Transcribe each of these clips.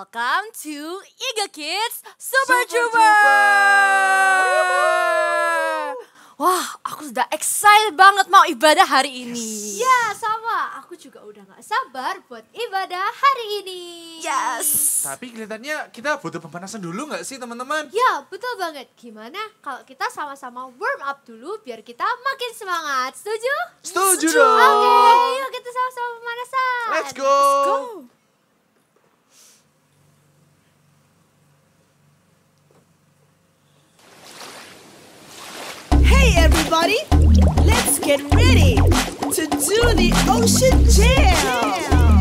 welcome to Iga Kids Super Super Trooper. Wah, aku sudah excited banget mau ibadah hari ini. Ya, sama. Aku juga udah gak sabar buat ibadah hari ini. Yes. Tapi kelihatannya kita butuh pemanasan dulu gak sih teman-teman? Ya, betul banget. Gimana kalau kita sama-sama warm up dulu biar kita makin semangat. Setuju? Setuju Setuju. dong. Oke, yuk kita sama-sama pemanasan. Let's go. Go. Hey everybody, let's get ready to do the Ocean Jam.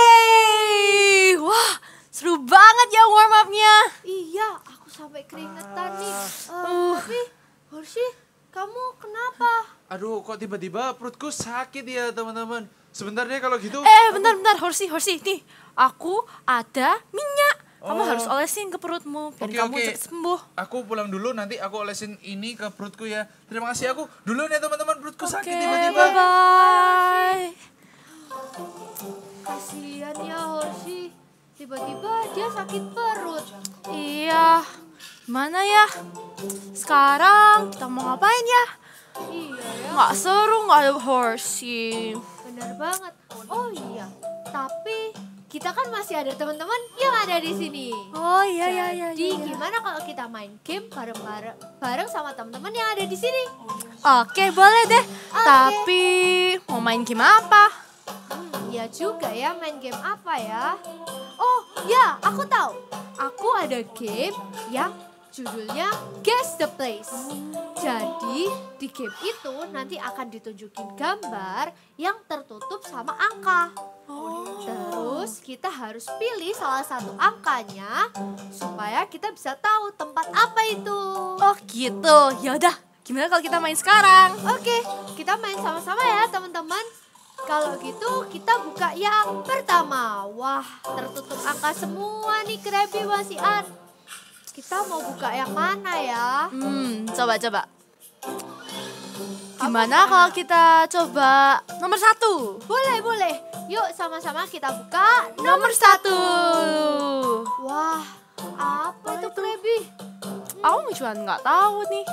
Yay! Wah, seru banget ya warm up-nya. Iya, aku sampai keringetan nih. Tapi, Horsi, kamu kenapa? Aduh, kok tiba-tiba perutku sakit ya teman-teman. Sebentar deh kalau gitu. Bentar, Horsi, nih, aku ada minyak. Kamu Oh. harus olesin ke perutmu biar Oke, kamu oke. cepat sembuh. Aku pulang dulu, nanti aku olesin ini ke perutku ya. Terima kasih, aku duluan ya teman-teman, perutku sakit Oke, tiba-tiba. bye-bye. Kasihan ya Horsi. Tiba-tiba dia sakit perut. Iya, mana ya? Sekarang kita mau ngapain ya? Iya ya, Nggak seru nggak ada Horsey. benar banget. Oh iya, tapi kita kan masih ada teman-teman yang ada di sini. Oh iya. Jadi gimana kalau kita main game bareng sama teman-teman yang ada di sini? Oke, boleh deh. Tapi mau main game apa? Ya juga ya, main game apa ya? Oh ya, aku tahu. Aku ada game yang judulnya Guess the Place. Jadi di game itu nanti akan ditunjukin gambar yang tertutup sama angka. Terus kita harus pilih salah satu angkanya supaya kita bisa tahu tempat apa itu. Oh gitu. Ya udah, gimana kalau kita main sekarang? Oke, kita main sama-sama ya teman-teman. Kalau gitu kita buka yang pertama. Wah, tertutup angka semua nih Krabby Mas Ian. Kita mau buka yang mana ya? Coba. Gimana kalau kita coba nomor 1? Boleh. Yuk sama-sama kita buka Nomor 1. Wah, apa itu Krabby? Aku cuma nggak tahu nih.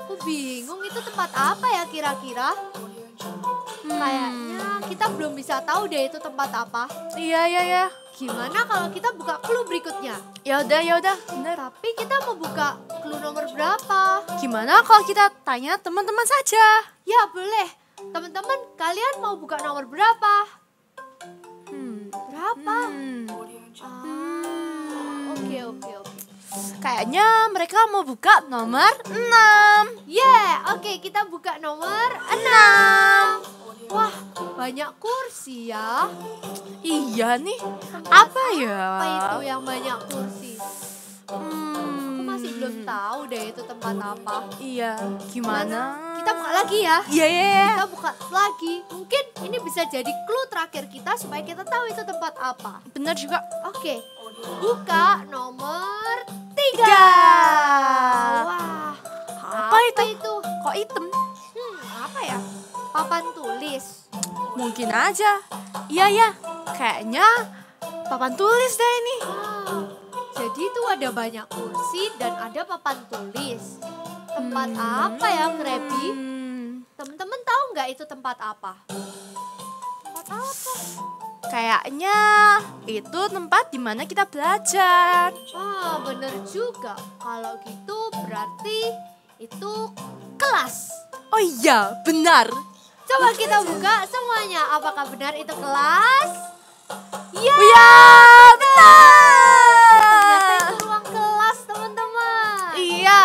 Aku bingung itu tempat apa ya kira-kira? Kayaknya kita belum bisa tahu deh itu tempat apa. Iya. Gimana kalau kita buka clue berikutnya? Ya udah, bener. Tapi kita mau buka clue nomor berapa? Gimana kalau kita tanya teman-teman saja? Ya boleh. Teman-teman, kalian mau buka nomor berapa? Berapa? Kayaknya mereka mau buka nomor 6. Oke, kita buka nomor 6. Wah, banyak kursi ya. Iya nih. Apa ya? Apa itu yang banyak kursi? Aku masih belum tahu deh itu tempat apa. Iya, gimana? Kita buka lagi ya. Iya. Kita buka lagi. Mungkin ini bisa jadi clue terakhir kita supaya kita tahu itu tempat apa. Bener juga. Oke, buka nomor 3. Wah, Apa itu? Kok hitam? apa ya? Papan tulis. Mungkin aja. Iya. Kayaknya papan tulis deh ini. Jadi itu ada banyak kursi dan ada papan tulis. Tempat apa ya, Krabby? Temen-temen tahu nggak itu tempat apa? Tempat apa? Kayaknya itu tempat di mana kita belajar. Bener juga. Kalau gitu berarti itu kelas. Oh iya, benar. Coba kita buka semuanya. Apakah benar itu kelas? Iya, benar. Ternyata itu ruang kelas, teman-teman. Iya.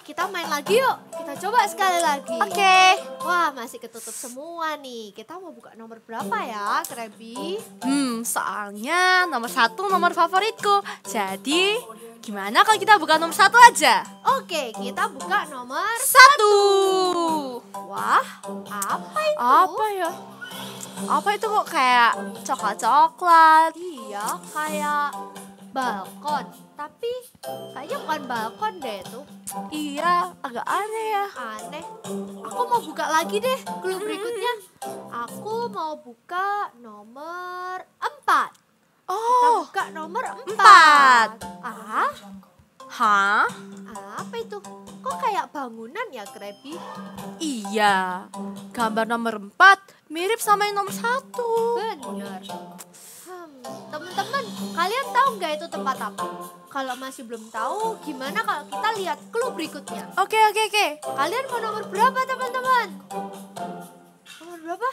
Kita main lagi yuk. Kita coba sekali lagi. Oke. Wah, masih ketutup semua nih. Kita mau buka nomor berapa ya, Krabby? Soalnya nomor 1 nomor favoritku. Jadi, gimana kalau kita buka nomor 1 aja? Oke, kita buka nomor 1. Wah, apa itu? Apa ya? Apa itu kok kayak coklat-coklat? Iya, kayak balkon. Tapi kayaknya bukan balkon deh itu. Iya, agak aneh ya. Aneh. Aku mau buka lagi deh clue berikutnya. Aku mau buka nomor 4. Kita Oh, buka nomor 4. 4. Hah? Apa itu? Kok kayak bangunan ya, Krabby? Iya. Gambar nomor 4 mirip sama yang nomor 1. Bener. Teman-teman, kalian tahu nggak itu tempat apa? Kalau masih belum tahu, gimana kalau kita lihat clue berikutnya? Oke. Kalian mau nomor berapa, teman-teman? Nomor berapa?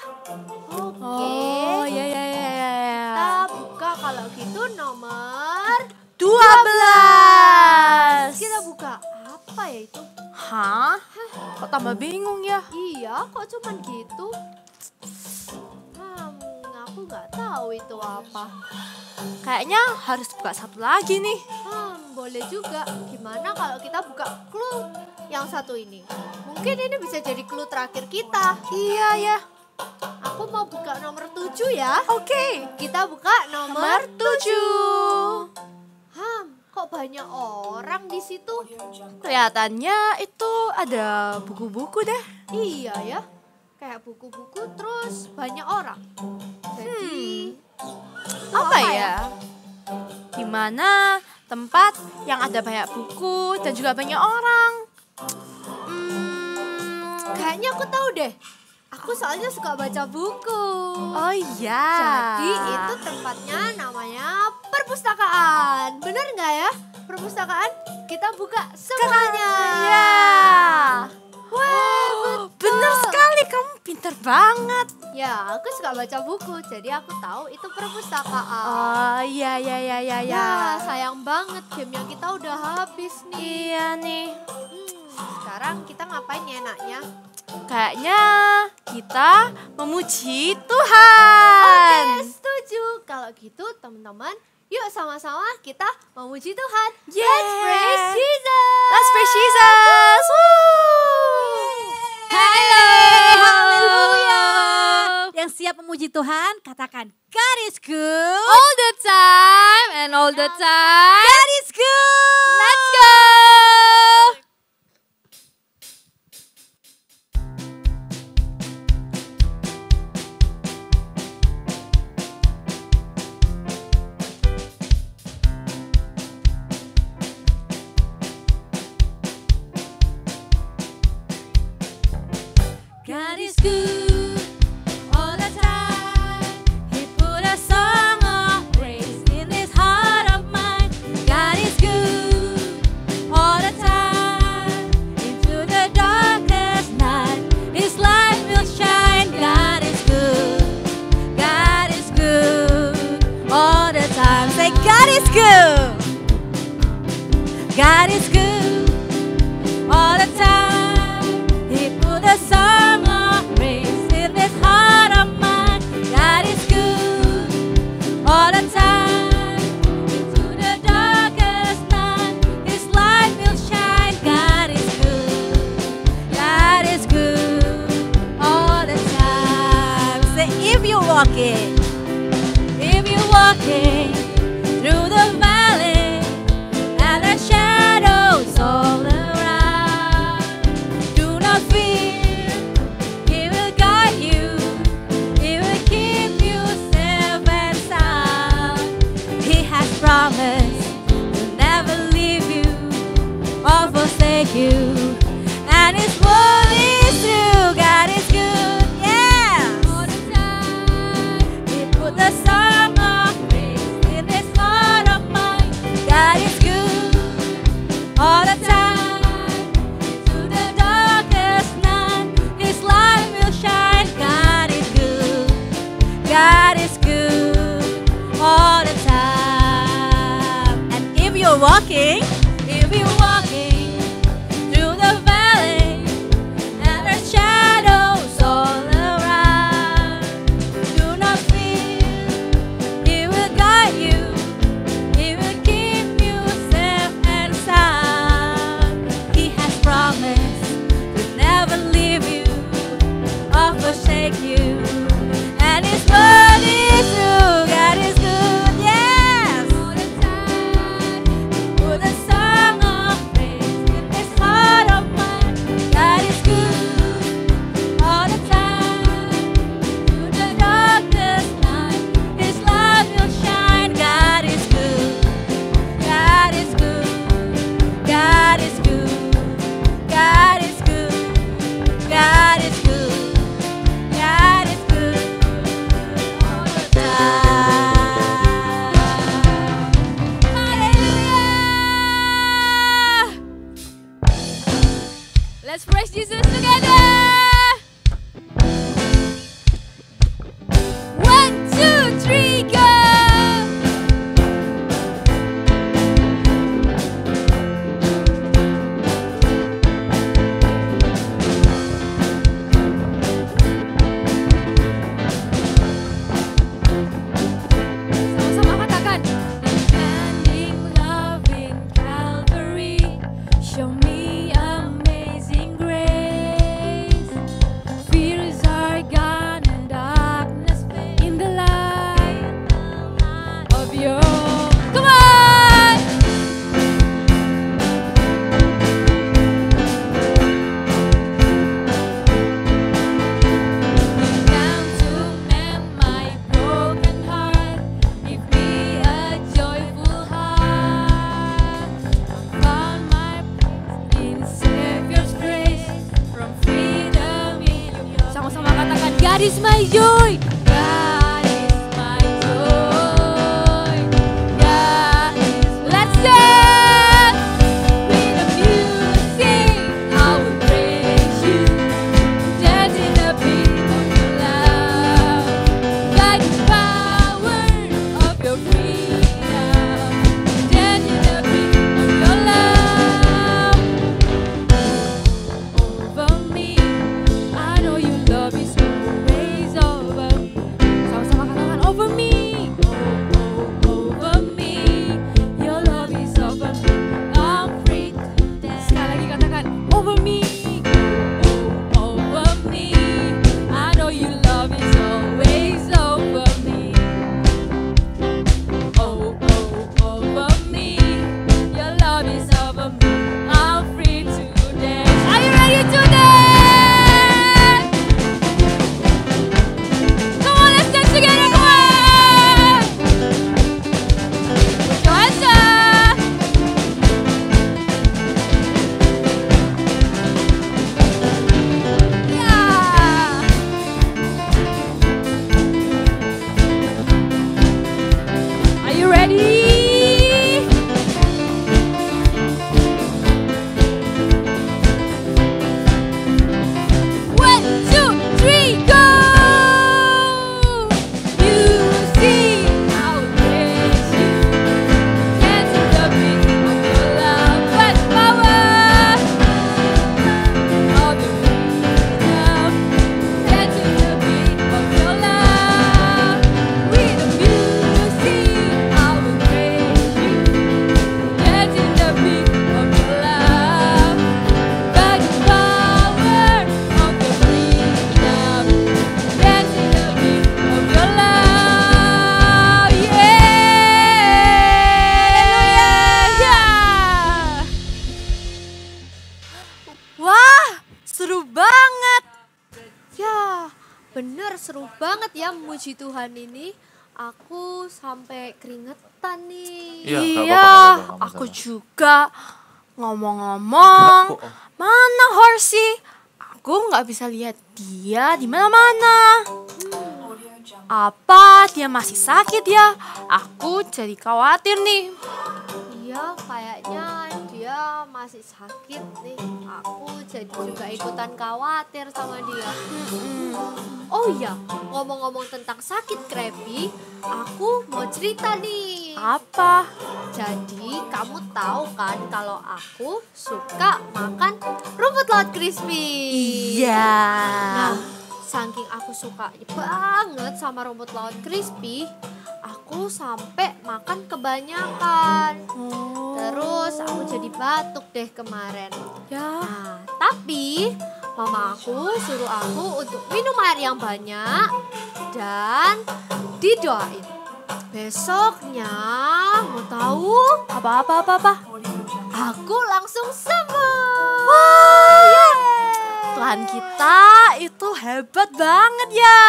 Oke. Oh, iya. Kita buka kalau gitu nomor 12. Kita buka. Apa ya itu? Hah? Kok tambah bingung ya? Iya, kok cuman gitu? Aku nggak tahu itu apa. Kayaknya harus buka satu lagi nih. Boleh juga. Gimana kalau kita buka clue yang satu ini? Mungkin ini bisa jadi clue terakhir kita. Iya ya. Aku mau buka nomor 7 ya. Oke. Kita buka nomor 7. Kok banyak orang di situ? Kelihatannya itu ada buku-buku deh. Iya ya. Kayak buku-buku terus banyak orang. Jadi Apa ya? Di mana tempat yang ada banyak buku dan juga banyak orang? Kayaknya aku tahu deh. Aku soalnya suka baca buku. Oh iya. Jadi itu tempatnya namanya perpustakaan. Bener nggak ya? Perpustakaan. Kita buka semuanya. Ya. Wah, Bener sekali, kamu pinter banget. Ya, aku suka baca buku. Jadi aku tahu itu perpustakaan. Oh iya. Ya, sayang banget game yang kita udah habis nih. Iya nih. Sekarang kita ngapain ya enaknya? Kayaknya kita memuji Tuhan. Oke, setuju. Kalau gitu teman-teman, yuk sama-sama kita memuji Tuhan. Yeah. Let's praise Jesus. Let's praise Jesus. Haleluya. Yang siap memuji Tuhan, katakan God is good. All the time and all the time. God is good. Let's go. God is good all the time. He put a song of praise in this heart of mine. God is good all the time. Into the darkest night, His light will shine. God is good. God is good all the time. Say, God is good. God is good all the time. He put a song of praise in this heart of mine. God is good all the time. Into the darkest night, His light will shine. God is good. God is good all the time. Say, if you're walking through the valley and the shadows all around, do not fear. He will guide you. He will keep you safe and sound. He has promised to never leave you or forsake you. And His word is true. God is good, yeah. All the time. He put the song of praise in this heart of mine. God is good all the time. Into the darkest night, His light will shine. God is good. God is good all the time. And if you're walking through the valley and the shadows all around, do not fear. He will guide you. He will keep you safe and sound. He has promised to never leave you or forsake you. And His word is true. God is good, yes. All the time. Put a song of praise in this heart of mine. God is good all the time. Through the darkest night, His light will shine. God is good. God is good. God is good. God is good. God is good. God is good all the time. Hallelujah! Let's praise Jesus together. 1, 2, 3, go! Sama-sama katakan. Unending love in Calvary, show me amazing grace. banget ya memuji Tuhan ini. Aku sampai keringetan nih. Iya, nggak Iya, apa-apa, nggak aku masalah. juga. Ngomong-ngomong, Oh, oh. mana Horsey? Aku nggak bisa lihat dia di mana-mana. Apa dia masih sakit ya? Aku jadi khawatir nih. Iya, kayaknya dia masih sakit nih. Aku jadi juga ikutan khawatir sama dia. Oh iya, ngomong-ngomong tentang sakit Krabby, aku mau cerita nih. Apa? Jadi kamu tahu kan kalau aku suka makan rumput laut crispy. Iya. Nah, saking aku suka banget sama rumput laut crispy, aku sampai makan kebanyakan. Terus aku jadi batuk deh kemarin. Ya. Nah, tapi mama aku suruh aku untuk minum air yang banyak dan didoain. Besoknya mau tahu Apa? aku langsung sembuh. Wah, Tuhan kita itu hebat banget ya.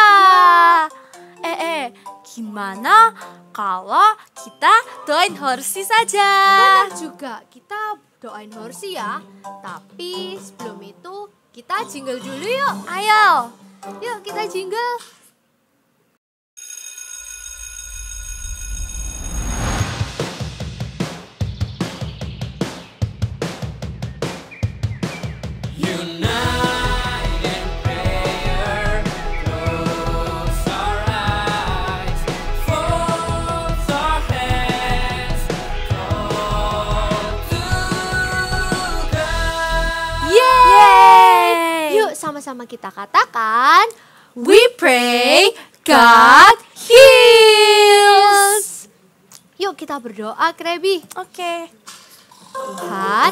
Gimana kalau kita doain Horsey saja? Benar juga, kita doain Horsey ya. Tapi sebelum itu kita jingle dulu yuk. Ayo. Yuk kita jingle. Yeay. Yuk sama-sama kita katakan, We pray God heals. yuk kita berdoa Krabby. Oke. Tuhan,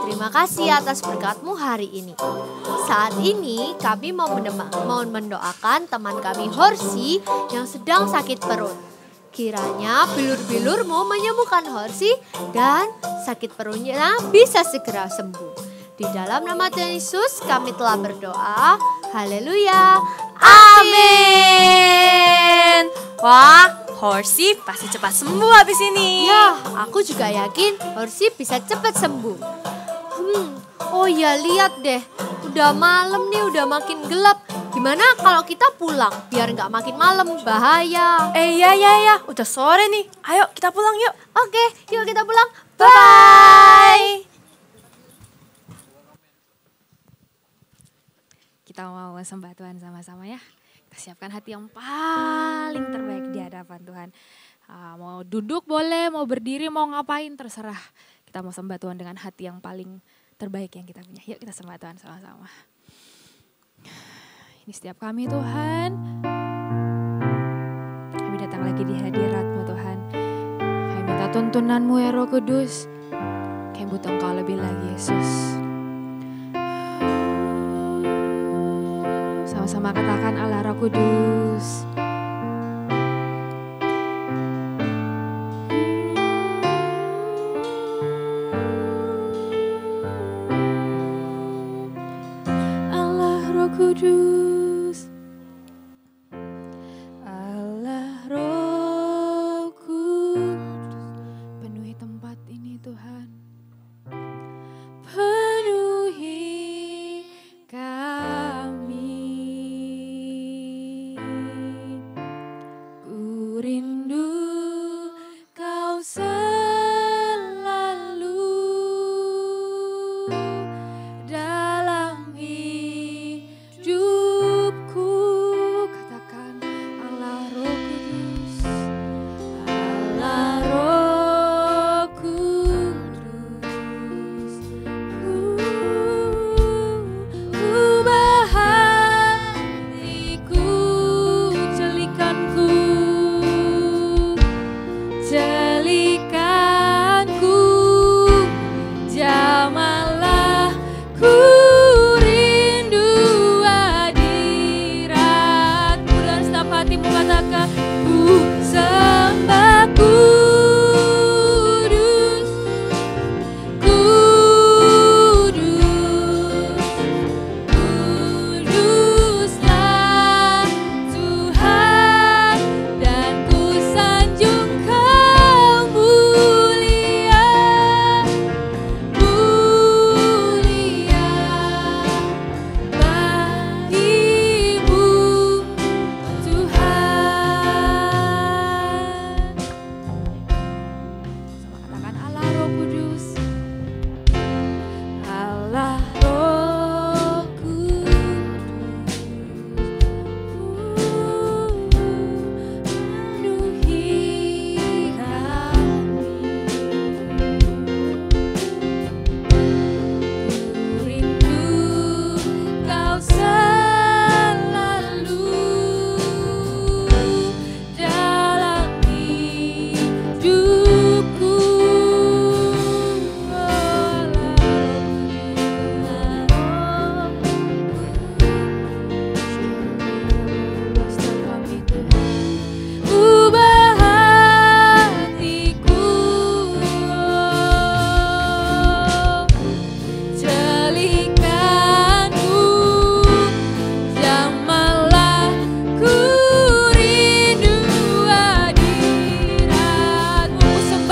terima kasih atas berkat-Mu hari ini. Saat ini kami mau mendoakan teman kami Horsey yang sedang sakit perut. Kiranya bilur-bilur-Mu menyembuhkan Horsey dan sakit perutnya bisa segera sembuh. Di dalam nama Tuhan Yesus kami telah berdoa. Haleluya. Amin. Wah, Horsey pasti cepat sembuh habis ini. Ya, aku juga yakin Horsey bisa cepat sembuh. Oh ya, lihat deh. Udah malam nih, udah makin gelap. Gimana kalau kita pulang? Biar nggak makin malam, bahaya. Ya. Udah sore nih. Ayo kita pulang yuk. Oke, yuk kita pulang. Bye. Kita mau sembah Tuhan sama-sama ya. Kita siapkan hati yang paling terbaik di hadapan Tuhan. Mau duduk boleh, mau berdiri, mau ngapain terserah. Kita mau sembah Tuhan dengan hati yang paling terbaik yang kita punya. Yuk kita sembah Tuhan sama-sama. Ini setiap kami Tuhan. Kami datang lagi di hadirat-Mu Tuhan. Kami minta tuntunan-Mu ya Roh Kudus. Kami butuh Engkau lebih lagi Yesus. Sama-sama katakan Allah Roh Kudus. Allah Roh Kudus. Allah Roh Kudus. Penuhi tempat ini Tuhan. Penuhi kami.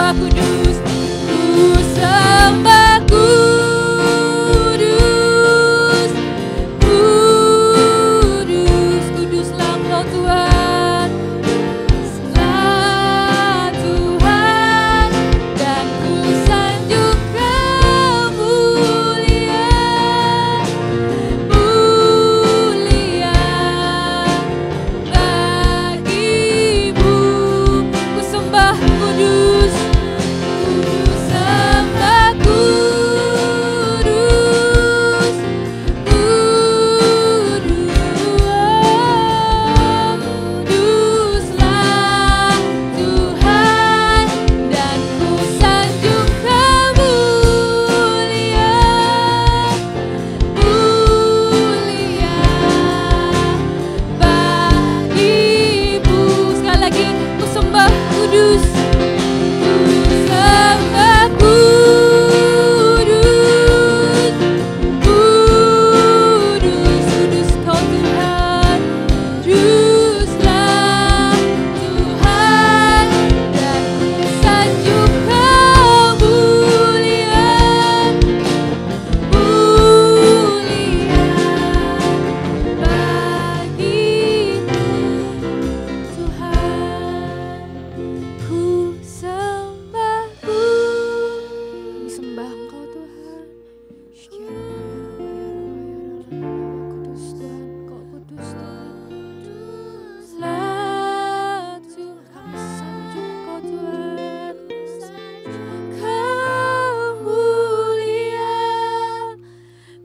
sembah kudus, ku sembah kudus, kudus, kuduslah Engkau Tuhan. Kuduslah Tuhan, dan ku sanjung Kau mulia, mulia bagimu. Ku sembah kudus, ku sembah kudus, kuduslah Tuhan, dan ku sanjung Kau mulia, mulia bagimu. Sekali lagi, ku sembah kudus, ku sembah kudus, kudus, kudus Kau Tuhan. Kuduslah Tuhan, dan ku sanjung Kau mulia, mulia bagimu Tuhan. Ku sembah, kami sembah Engkau Tuhan. Kudus Tuhan, Engkau kudus Tuhan. Kuduslah Tuhan, kami sanjung Engkau Tuhan. Kau mulia,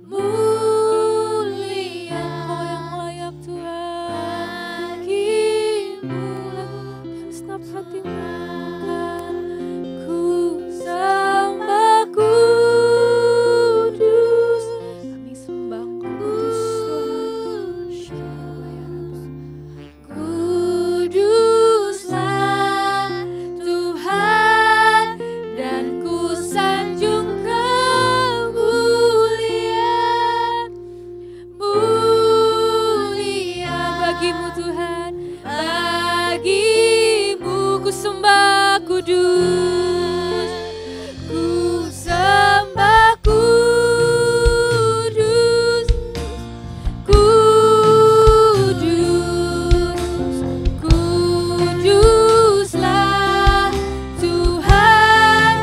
mulia, Engkau yang layak Tuhan. Bagimu segenap hatimu Tuhan. Ku sembah kudus, kami sembah Engkau kudus Tuhan. Kuduslah Tuhan, dan ku sanjung Kau mulia, mulia bagimu Tuhan, bagimu ku sembah kudus, ku sembah kudus, kudus, kuduslah Tuhan,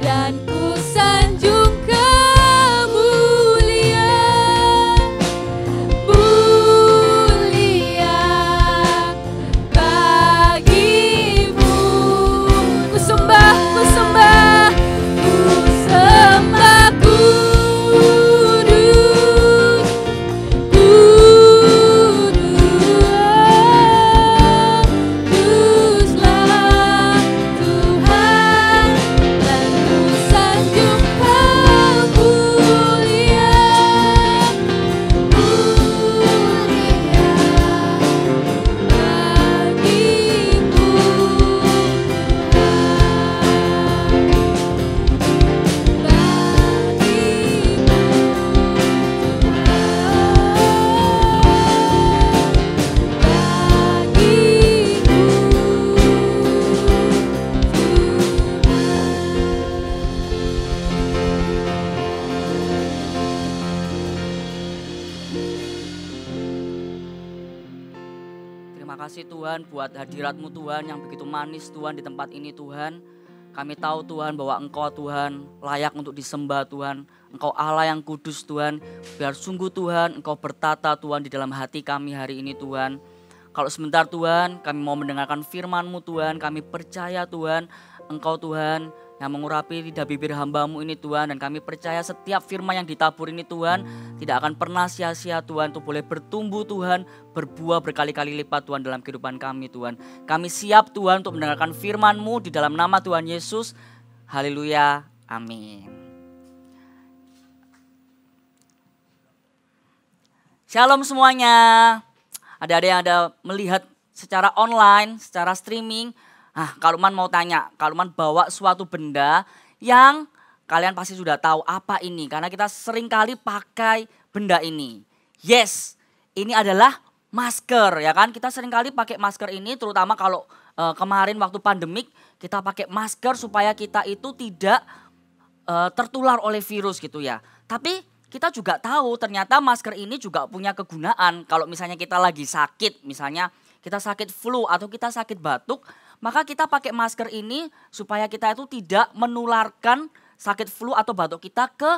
dan ku sanjung Kau mulia, mulia bagimu. Ku sembah, ku sembah, ku sembah kudus, kuduslah Tuhan, dan ku sanjung Kau mulia, mulia bagimu Terima kasih Tuhan buat hadirat-Mu Tuhan yang begitu manis Tuhan di tempat ini Tuhan. Kami tahu Tuhan bahwa Engkau Tuhan layak untuk disembah Tuhan. Engkau Allah yang kudus Tuhan. Biar sungguh Tuhan Engkau bertata Tuhan di dalam hati kami hari ini Tuhan. Kalau sebentar Tuhan kami mau mendengarkan firman-Mu Tuhan. Kami percaya Tuhan Engkau Tuhan yang mengurapi lidah bibir hamba-Mu ini Tuhan. Dan kami percaya setiap firman yang ditabur ini Tuhan tidak akan pernah sia-sia Tuhan. Untuk boleh bertumbuh Tuhan, berbuah berkali-kali lipat Tuhan dalam kehidupan kami Tuhan. Kami siap Tuhan untuk mendengarkan firman-Mu di dalam nama Tuhan Yesus. Haleluya, amin. Shalom semuanya. Ada yang ada melihat secara online, secara streaming. Kak Lukman mau tanya, Kak Lukman bawa suatu benda yang kalian pasti sudah tahu apa ini. Karena kita sering kali pakai benda ini. Yes, ini adalah masker ya kan. Kita sering kali pakai masker ini terutama kalau kemarin waktu pandemik kita pakai masker supaya kita itu tidak tertular oleh virus gitu ya. Tapi kita juga tahu ternyata masker ini juga punya kegunaan. Kalau misalnya kita lagi sakit, misalnya kita sakit flu atau kita sakit batuk, maka kita pakai masker ini supaya kita itu tidak menularkan sakit flu atau batuk kita ke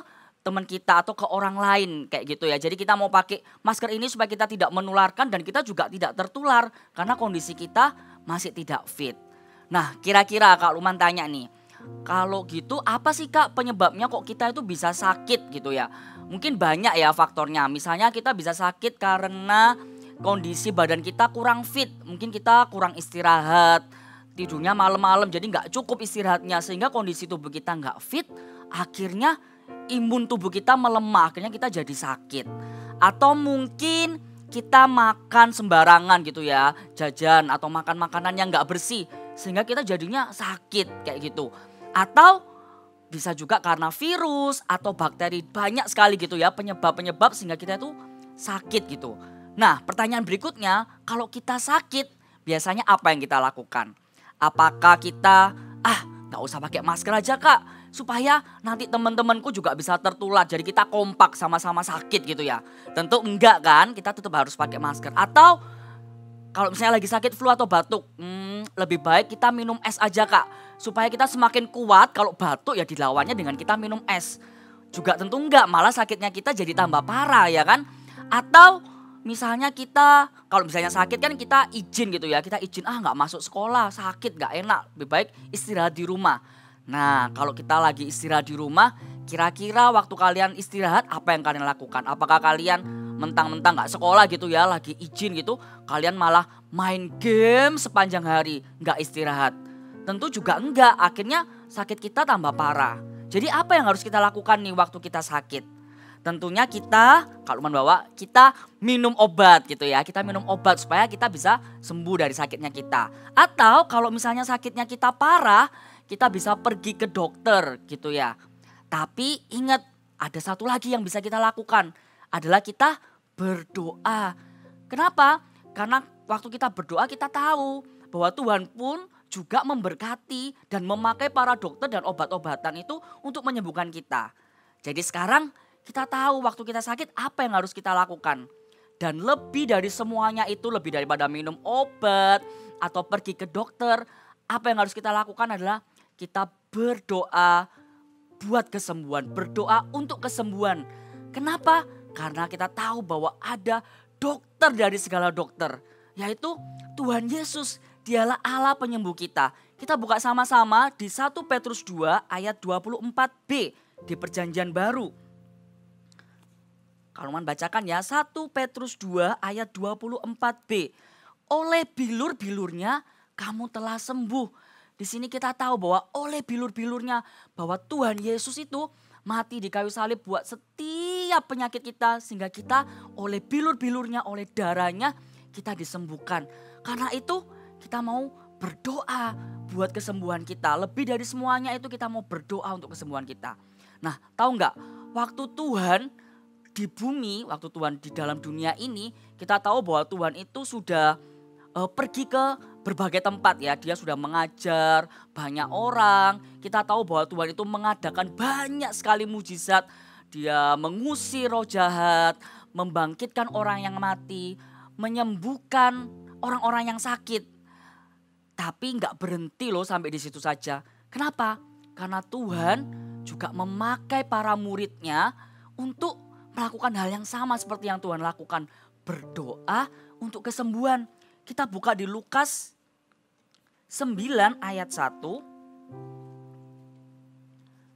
teman kita atau ke orang lain kayak gitu ya. Jadi kita mau pakai masker ini supaya kita tidak menularkan dan kita juga tidak tertular karena kondisi kita masih tidak fit. Nah, kira-kira Kak Luman tanya nih, kalau gitu apa sih Kak penyebabnya kok kita itu bisa sakit gitu ya? Mungkin banyak ya faktornya. Misalnya kita bisa sakit karena kondisi badan kita kurang fit. Mungkin kita kurang istirahat, tidurnya malam-malam jadi nggak cukup istirahatnya. Sehingga kondisi tubuh kita nggak fit, akhirnya imun tubuh kita melemah, akhirnya kita jadi sakit. Atau mungkin kita makan sembarangan gitu ya, jajan atau makan makanan yang nggak bersih. Sehingga kita jadinya sakit kayak gitu. Atau bisa juga karena virus atau bakteri, banyak sekali gitu ya penyebab-penyebab sehingga kita itu sakit gitu. Nah, pertanyaan berikutnya, kalau kita sakit biasanya apa yang kita lakukan? Apakah kita nggak usah pakai masker aja Kak, supaya nanti teman-temanku juga bisa tertular, jadi kita kompak sama-sama sakit gitu ya? Tentu enggak kan, kita tetap harus pakai masker. Atau kalau misalnya lagi sakit flu atau batuk, lebih baik kita minum es aja Kak, supaya kita semakin kuat. Kalau batuk ya dilawannya dengan kita minum es. Juga tentu enggak, malah sakitnya kita jadi tambah parah ya kan. Atau misalnya kita, kalau misalnya sakit kan kita izin gitu ya, kita izin nggak masuk sekolah, sakit nggak enak, lebih baik istirahat di rumah. Nah, kalau kita lagi istirahat di rumah, kira-kira waktu kalian istirahat apa yang kalian lakukan? Apakah kalian mentang-mentang nggak sekolah gitu ya, lagi izin gitu, kalian malah main game sepanjang hari, nggak istirahat? Tentu juga enggak, akhirnya sakit kita tambah parah. Jadi apa yang harus kita lakukan nih waktu kita sakit? Tentunya kita, kalau membawa kita minum obat gitu ya. Kita minum obat supaya kita bisa sembuh dari sakitnya kita. Atau kalau misalnya sakitnya kita parah, kita bisa pergi ke dokter gitu ya. Tapi ingat, ada satu lagi yang bisa kita lakukan, adalah kita berdoa. Kenapa? Karena waktu kita berdoa kita tahu bahwa Tuhan pun juga memberkati dan memakai para dokter dan obat-obatan itu untuk menyembuhkan kita. Jadi sekarang kita tahu waktu kita sakit apa yang harus kita lakukan. Dan lebih dari semuanya itu, lebih daripada minum obat atau pergi ke dokter, apa yang harus kita lakukan adalah kita berdoa buat kesembuhan, berdoa untuk kesembuhan. Kenapa? Karena kita tahu bahwa ada dokter dari segala dokter, yaitu Tuhan Yesus. Dialah Allah penyembuh kita. Kita buka sama-sama di 1 Petrus 2 ayat 24b di Perjanjian Baru. Kalau mau bacakan ya, 1 Petrus 2 ayat 24b. Oleh bilur-bilurnya kamu telah sembuh. Di sini kita tahu bahwa oleh bilur-bilurnya, bahwa Tuhan Yesus itu mati di kayu salib buat setiap penyakit kita. Sehingga kita oleh bilur-bilurnya, oleh darahnya kita disembuhkan. Karena itu kita mau berdoa buat kesembuhan kita. Lebih dari semuanya itu kita mau berdoa untuk kesembuhan kita. Nah, tahu nggak, waktu Tuhan di bumi, waktu Tuhan di dalam dunia ini, kita tahu bahwa Tuhan itu sudah pergi ke berbagai tempat ya. Dia sudah mengajar banyak orang. Kita tahu bahwa Tuhan itu mengadakan banyak sekali mujizat. Dia mengusir roh jahat, membangkitkan orang yang mati, menyembuhkan orang-orang yang sakit. Tapi nggak berhenti loh sampai di situ saja. Kenapa? Karena Tuhan juga memakai para muridnya untuk melakukan hal yang sama seperti yang Tuhan lakukan. Berdoa untuk kesembuhan. Kita buka di Lukas 9 ayat 1.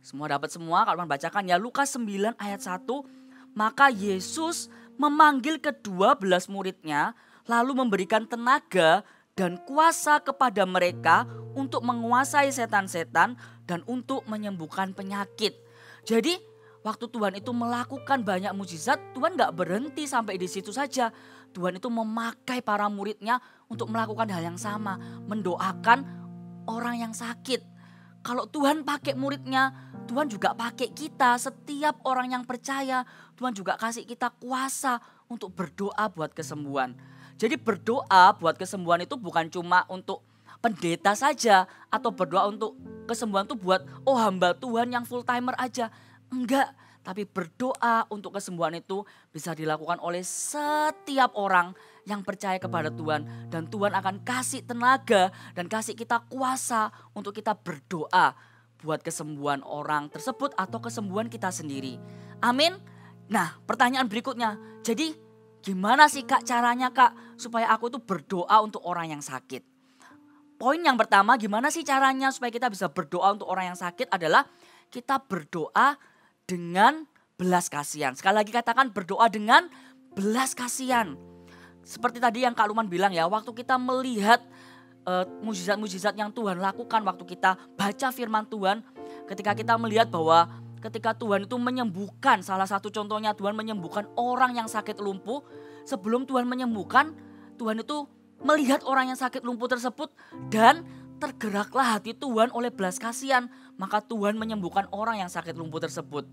Semua dapat semua, kalau bacakan ya, Lukas 9 ayat 1. Maka Yesus memanggil ke-12 muridnya, lalu memberikan tenaga dan kuasa kepada mereka untuk menguasai setan-setan dan untuk menyembuhkan penyakit. Jadi waktu Tuhan itu melakukan banyak mujizat, Tuhan gak berhenti sampai di situ saja. Tuhan itu memakai para muridnya untuk melakukan hal yang sama, mendoakan orang yang sakit. Kalau Tuhan pakai muridnya, Tuhan juga pakai kita, setiap orang yang percaya. Tuhan juga kasih kita kuasa untuk berdoa buat kesembuhan. Jadi berdoa buat kesembuhan itu bukan cuma untuk pendeta saja atau berdoa untuk kesembuhan tuh buat hamba Tuhan yang full timer aja. Enggak, tapi berdoa untuk kesembuhan itu bisa dilakukan oleh setiap orang yang percaya kepada Tuhan. Dan Tuhan akan kasih tenaga dan kasih kita kuasa untuk kita berdoa buat kesembuhan orang tersebut atau kesembuhan kita sendiri. Amin. Nah, pertanyaan berikutnya. Jadi gimana sih Kak caranya Kak supaya aku tuh berdoa untuk orang yang sakit? Poin yang pertama, gimana sih caranya supaya kita bisa berdoa untuk orang yang sakit adalah kita berdoa dengan belas kasihan. Sekali lagi katakan berdoa dengan belas kasihan. Seperti tadi yang Kak Luman bilang ya, waktu kita melihat mujizat-mujizat yang Tuhan lakukan, waktu kita baca firman Tuhan, ketika kita melihat bahwa ketika Tuhan itu menyembuhkan, salah satu contohnya Tuhan menyembuhkan orang yang sakit lumpuh. Sebelum Tuhan menyembuhkan, Tuhan itu melihat orang yang sakit lumpuh tersebut dan tergeraklah hati Tuhan oleh belas kasihan. Maka Tuhan menyembuhkan orang yang sakit lumpuh tersebut.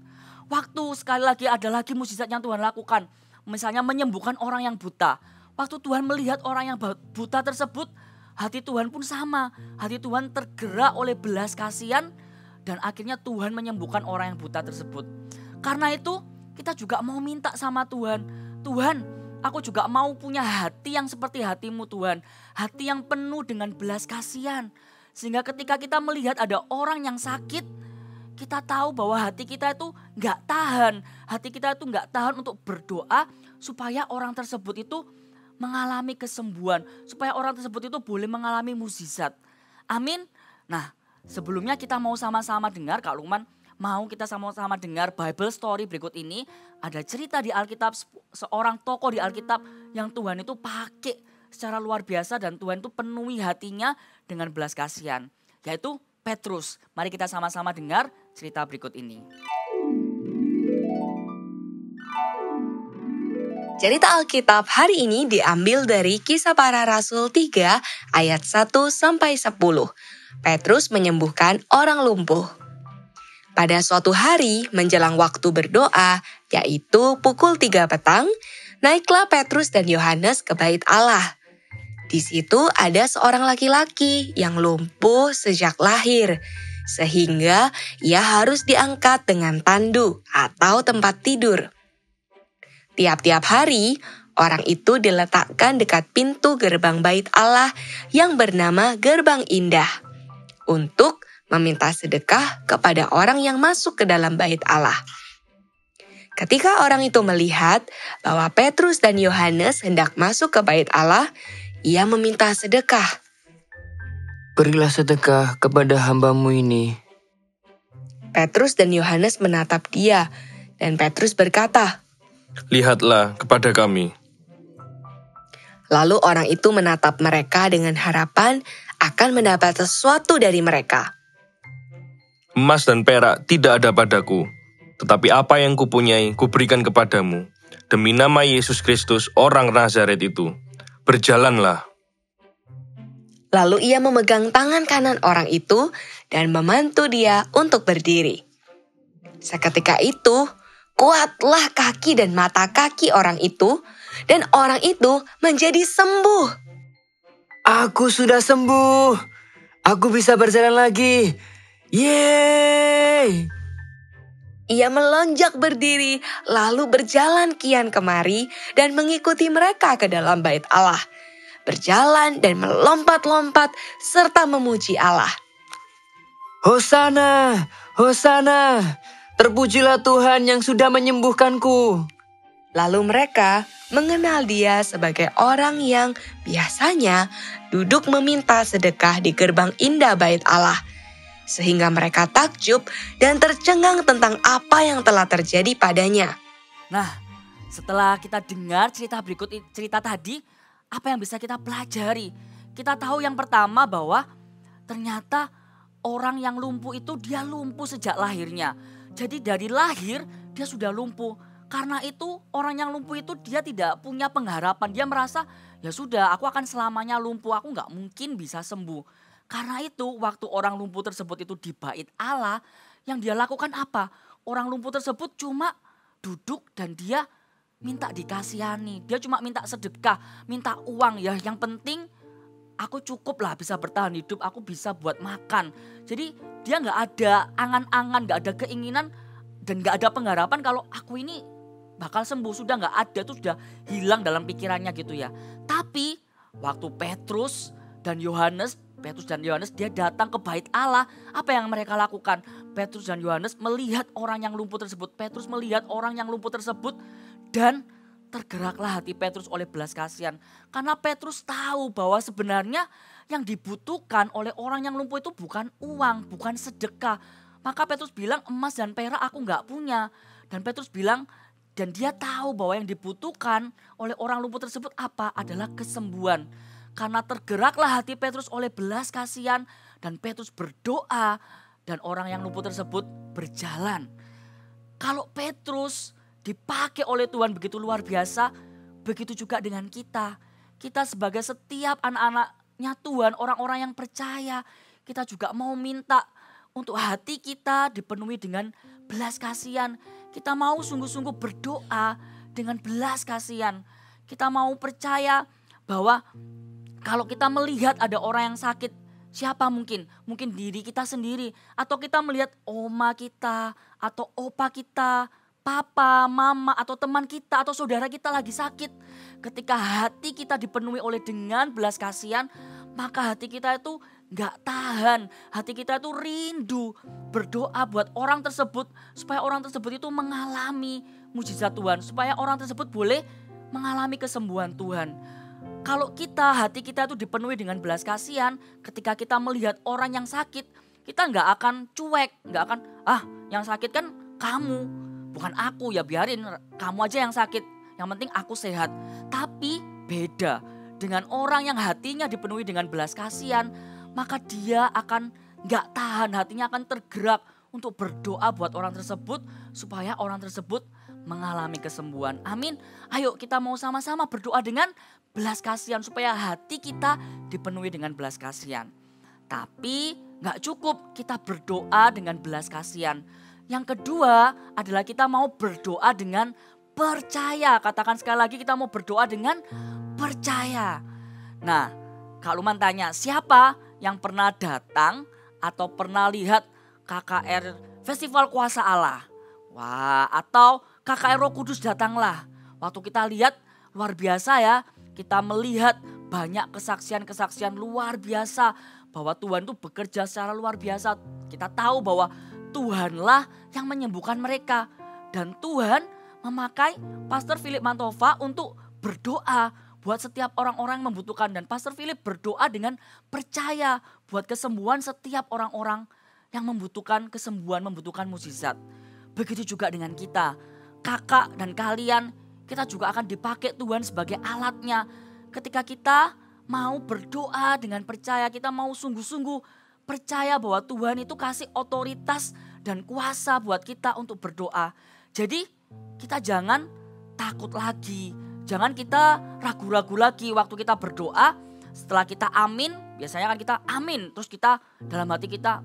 Waktu sekali lagi ada lagi mujizat yang Tuhan lakukan. Misalnya menyembuhkan orang yang buta. Waktu Tuhan melihat orang yang buta tersebut, hati Tuhan pun sama. Hati Tuhan tergerak oleh belas kasihan dan akhirnya Tuhan menyembuhkan orang yang buta tersebut. Karena itu kita juga mau minta sama Tuhan. Tuhan, aku juga mau punya hati yang seperti hatimu Tuhan. Hati yang penuh dengan belas kasihan. Sehingga ketika kita melihat ada orang yang sakit, kita tahu bahwa hati kita itu gak tahan. Hati kita itu gak tahan untuk berdoa supaya orang tersebut itu mengalami kesembuhan. Supaya orang tersebut itu boleh mengalami mukjizat. Amin. Nah, sebelumnya kita mau sama-sama dengar Kak Lukman. Mau kita sama-sama dengar Bible story berikut ini. Ada cerita di Alkitab, seorang tokoh di Alkitab yang Tuhan itu pakai secara luar biasa. Dan Tuhan itu penuhi hatinya dengan belas kasihan. Yaitu Petrus. Mari kita sama-sama dengar cerita berikut ini. Cerita Alkitab hari ini diambil dari Kisah Para Rasul 3 ayat 1 sampai 10. Petrus menyembuhkan orang lumpuh. Pada suatu hari menjelang waktu berdoa, yaitu pukul 3 petang, naiklah Petrus dan Yohanes ke bait Allah. Di situ ada seorang laki-laki yang lumpuh sejak lahir, sehingga ia harus diangkat dengan tandu atau tempat tidur. Tiap-tiap hari, orang itu diletakkan dekat pintu gerbang bait Allah yang bernama Gerbang Indah, untuk meminta sedekah kepada orang yang masuk ke dalam bait Allah. Ketika orang itu melihat bahwa Petrus dan Yohanes hendak masuk ke bait Allah, ia meminta sedekah. Berilah sedekah kepada hambamu ini. Petrus dan Yohanes menatap dia, dan Petrus berkata, Lihatlah kepada kami. Lalu orang itu menatap mereka dengan harapan akan mendapat sesuatu dari mereka. Emas dan perak tidak ada padaku, tetapi apa yang kupunyai kuberikan kepadamu. Demi nama Yesus Kristus orang Nazaret itu, berjalanlah. Lalu ia memegang tangan kanan orang itu dan membantu dia untuk berdiri. Seketika itu, kuatlah kaki dan mata kaki orang itu, dan orang itu menjadi sembuh. Aku sudah sembuh. Aku bisa berjalan lagi. Yeay! Ia melonjak berdiri, lalu berjalan kian kemari dan mengikuti mereka ke dalam bait Allah. Berjalan dan melompat-lompat serta memuji Allah. Hosana, Hosana, terpujilah Tuhan yang sudah menyembuhkanku. Lalu mereka mengenal dia sebagai orang yang biasanya duduk meminta sedekah di gerbang indah bait Allah. Sehingga mereka takjub dan tercengang tentang apa yang telah terjadi padanya. Nah, setelah kita dengar cerita tadi, apa yang bisa kita pelajari? Kita tahu yang pertama bahwa ternyata orang yang lumpuh itu dia lumpuh sejak lahirnya. Jadi dari lahir dia sudah lumpuh. Karena itu orang yang lumpuh itu dia tidak punya pengharapan. Dia merasa ya sudah aku akan selamanya lumpuh, aku gak mungkin bisa sembuh. Karena itu waktu orang lumpuh tersebut itu di bait Allah, yang dia lakukan apa? Orang lumpuh tersebut cuma duduk dan dia minta dikasihani. Dia cuma minta sedekah, minta uang ya. Yang penting aku cukup lah bisa bertahan hidup, aku bisa buat makan. Jadi dia nggak ada angan-angan, nggak ada keinginan dan nggak ada pengharapan kalau aku ini bakal sembuh. Sudah nggak ada, tuh sudah hilang dalam pikirannya gitu ya. Tapi waktu Petrus dan Yohanes dia datang ke bait Allah. Apa yang mereka lakukan? Petrus dan Yohanes melihat orang yang lumpuh tersebut. Petrus melihat orang yang lumpuh tersebut dan tergeraklah hati Petrus oleh belas kasihan. Karena Petrus tahu bahwa sebenarnya yang dibutuhkan oleh orang yang lumpuh itu bukan uang, bukan sedekah. Maka Petrus bilang, emas dan perak aku nggak punya. Dan Petrus bilang, dan dia tahu bahwa yang dibutuhkan oleh orang lumpuh tersebut apa? Adalah kesembuhan. Karena tergeraklah hati Petrus oleh belas kasihan dan Petrus berdoa dan orang yang lumpuh tersebut berjalan. Kalau Petrus dipakai oleh Tuhan begitu luar biasa, begitu juga dengan kita. Kita sebagai setiap anak-anaknya Tuhan, orang-orang yang percaya, kita juga mau minta untuk hati kita dipenuhi dengan belas kasihan. Kita mau sungguh-sungguh berdoa dengan belas kasihan. Kita mau percaya bahwa kalau kita melihat ada orang yang sakit, siapa mungkin? Mungkin diri kita sendiri. Atau kita melihat oma kita atau opa kita, papa, mama, atau teman kita, atau saudara kita lagi sakit. Ketika hati kita dipenuhi oleh dengan belas kasihan, maka hati kita itu gak tahan. Hati kita itu rindu berdoa buat orang tersebut, supaya orang tersebut itu mengalami mujizat Tuhan. Supaya orang tersebut boleh mengalami kesembuhan Tuhan. Kalau hati kita itu dipenuhi dengan belas kasihan, ketika kita melihat orang yang sakit, kita gak akan cuek, gak akan, yang sakit kan kamu. Bukan aku, ya biarin kamu aja yang sakit. Yang penting aku sehat. Tapi beda dengan orang yang hatinya dipenuhi dengan belas kasihan. Maka dia akan gak tahan, hatinya akan tergerak untuk berdoa buat orang tersebut. Supaya orang tersebut mengalami kesembuhan. Amin. Ayo kita mau sama-sama berdoa dengan belas kasihan. Supaya hati kita dipenuhi dengan belas kasihan. Tapi gak cukup kita berdoa dengan belas kasihan. Yang kedua adalah kita mau berdoa dengan percaya. Katakan sekali lagi, kita mau berdoa dengan percaya. Nah, Kak Luman tanya, siapa yang pernah datang atau pernah lihat KKR Festival Kuasa Allah? Wah, atau KKR Roh Kudus datanglah. Waktu kita lihat luar biasa ya. Kita melihat banyak kesaksian-kesaksian luar biasa. Bahwa Tuhan itu bekerja secara luar biasa. Kita tahu bahwa Tuhanlah yang menyembuhkan mereka. Dan Tuhan memakai Pastor Philip Mantova untuk berdoa buat setiap orang-orang yang membutuhkan. Dan Pastor Philip berdoa dengan percaya buat kesembuhan setiap orang-orang yang membutuhkan kesembuhan, membutuhkan mukjizat. Begitu juga dengan kita. Kakak dan kalian, kita juga akan dipakai Tuhan sebagai alatnya. Ketika kita mau berdoa dengan percaya, kita mau sungguh-sungguh percaya bahwa Tuhan itu kasih otoritas dan kuasa buat kita untuk berdoa. Jadi kita jangan takut lagi. Jangan kita ragu-ragu lagi waktu kita berdoa. Setelah kita amin, biasanya kan kita amin. Terus kita dalam hati kita,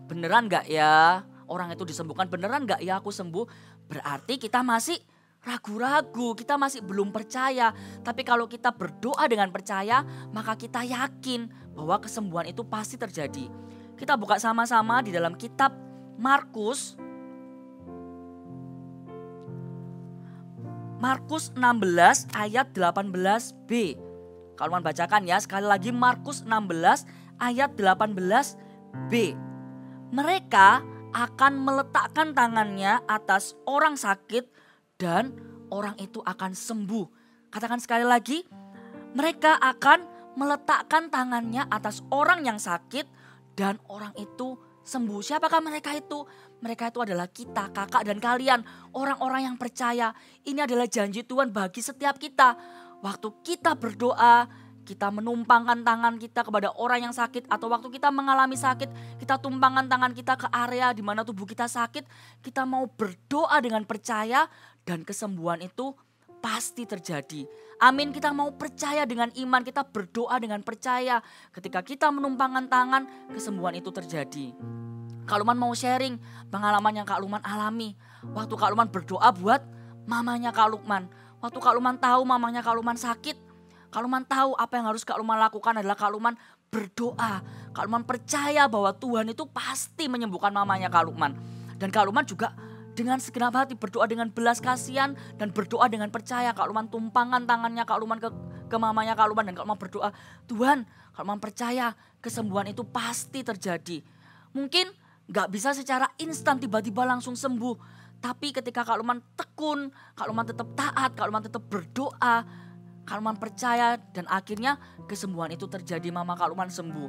beneran gak ya orang itu disembuhkan? Beneran gak ya aku sembuh? Berarti kita masih ragu-ragu, kita masih belum percaya. Tapi kalau kita berdoa dengan percaya, maka kita yakin bahwa kesembuhan itu pasti terjadi. Kita buka sama-sama di dalam kitab Markus 16 ayat 18b. Kalau mau bacakan ya, sekali lagi Markus 16 ayat 18b. Mereka akan meletakkan tangannya atas orang sakit dan orang itu akan sembuh. Katakan sekali lagi, mereka akan meletakkan tangannya atas orang yang sakit dan orang itu sembuh. Siapakah mereka itu? Mereka itu adalah kita, kakak dan kalian, orang-orang yang percaya. Ini adalah janji Tuhan bagi setiap kita. Waktu kita berdoa, kita menumpangkan tangan kita kepada orang yang sakit, atau waktu kita mengalami sakit, kita tumpangkan tangan kita ke area di mana tubuh kita sakit. Kita mau berdoa dengan percaya dan kesembuhan itu pasti terjadi. Amin, kita mau percaya dengan iman, kita berdoa dengan percaya. Ketika kita menumpangkan tangan, kesembuhan itu terjadi. Kak Luman mau sharing pengalaman yang Kak Luman alami. Waktu Kak Luman berdoa buat mamanya Kak Luman. Waktu Kak Luman tahu mamanya Kak Luman sakit, Kak Lukman tahu apa yang harus Kak Lukman lakukan adalah Kak Lukman berdoa. Kak Lukman percaya bahwa Tuhan itu pasti menyembuhkan mamanya Kak Lukman. Dan Kak Lukman juga dengan segenap hati berdoa dengan belas kasihan dan berdoa dengan percaya. Kak Lukman tumpangkan tangannya Kak Lukman ke mamanya Kak Lukman dan Kak Lukman berdoa, Tuhan, Kak Lukman percaya kesembuhan itu pasti terjadi. Mungkin gak bisa secara instan tiba-tiba langsung sembuh. Tapi ketika Kak Lukman tekun, Kak Lukman tetap taat, Kak Lukman tetap berdoa, Kak Lukman percaya dan akhirnya kesembuhan itu terjadi, mama Kak Lukman sembuh.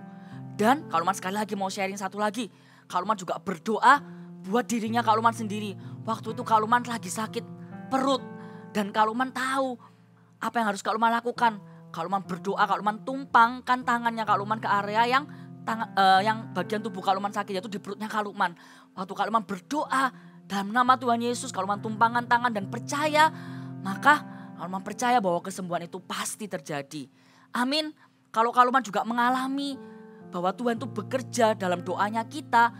Dan Kak Lukman sekali lagi mau sharing satu lagi. Kak Lukman juga berdoa buat dirinya Kak Lukman sendiri. Waktu itu Kak Lukman lagi sakit perut. Dan Kak Lukman tahu apa yang harus Kak Lukman lakukan. Kak Lukman berdoa, Kak Lukman tumpangkan tangannya Kak Lukman ke area yang bagian tubuh Kak Lukman sakit, yaitu di perutnya Kak Lukman. Waktu Kak Lukman berdoa dalam nama Tuhan Yesus, Kak Lukman tumpangkan tangan dan percaya, maka Kak Lukman percaya bahwa kesembuhan itu pasti terjadi. Amin. Kalau Kak Lukman juga mengalami bahwa Tuhan itu bekerja dalam doanya kita,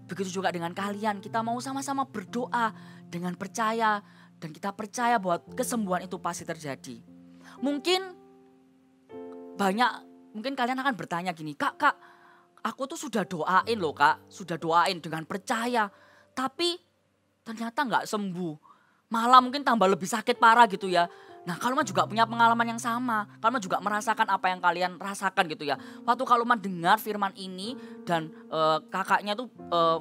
begitu juga dengan kalian. Kita mau sama-sama berdoa dengan percaya dan kita percaya bahwa kesembuhan itu pasti terjadi. Mungkin kalian akan bertanya gini, Kak, aku tuh sudah doain loh Kak, sudah doain dengan percaya, tapi ternyata nggak sembuh. Malah mungkin tambah lebih sakit parah gitu ya. Nah, Kak Lukman juga punya pengalaman yang sama. Kak Lukman juga merasakan apa yang kalian rasakan gitu ya. Waktu Kak Lukman dengar firman ini dan kakaknya tuh